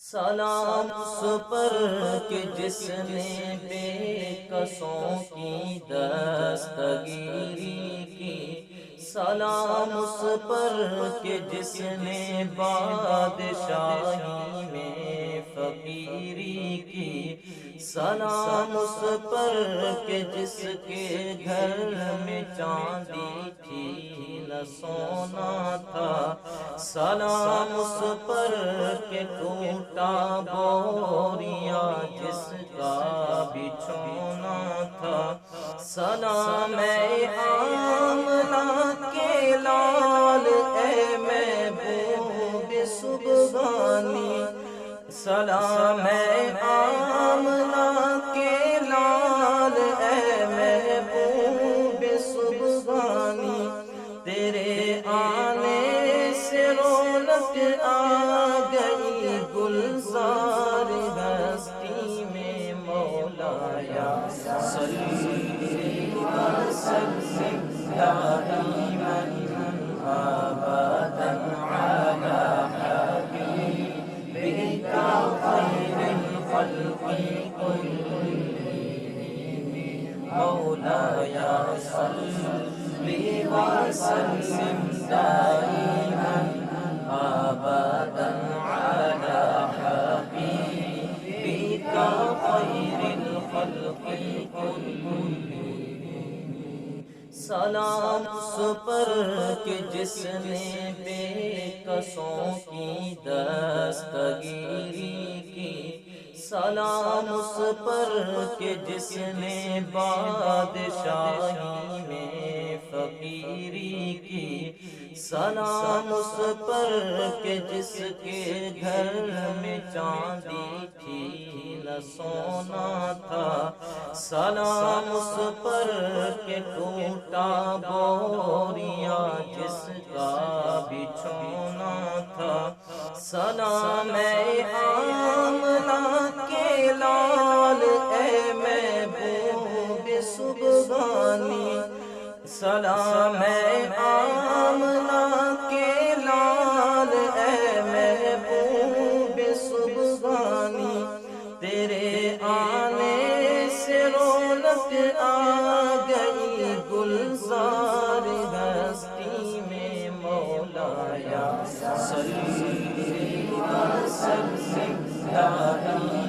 سلام اس پر کہ جس نے بے کسوں کی دستگیری کی، سلام اس پر کہ جس نے بادشاہی میں فقیری کی، سلام اس پر کہ جس کے گھر میں چاندی تھی نہ سونا تھا، سلام اس پر کہ ٹوٹا بوریا جس کا بچھونا تھا، سلام اے آمنہ کے لال اے محبوب سبحانی، سلام اے آمنہ کے لال اے محبوب سبحانی، تیرے آنے سے رونق آ گئی گلزار ہستی میں، مولایا صلی وسلم دائما ابدا علی حبیبک خیر الخلق کلہم، مولایا صلی وسلم دائما ابدا علی حبیبک خیر الخلق کلہم۔ سلام اس پر کہ جس نے بے کسوں کی دستگیری کی، سلام اس پر کہ جس نے بادشاہی میں فقیری کی، سلام اس پر کہ جس کے گھر میں چاندی تھی نہ سونا تھا، سلام اس پر کہ ٹوٹا بوریا جس کا بچھونا تھا، سلام اے آمنہ کے لال اے محبوب سبحانی، سلام اے آمنہ کے لال اے محبوب سبحانی، تیرے آنے سے رونق آ گئی گلزار ہستی میں، مولایا صلی وسلم دائما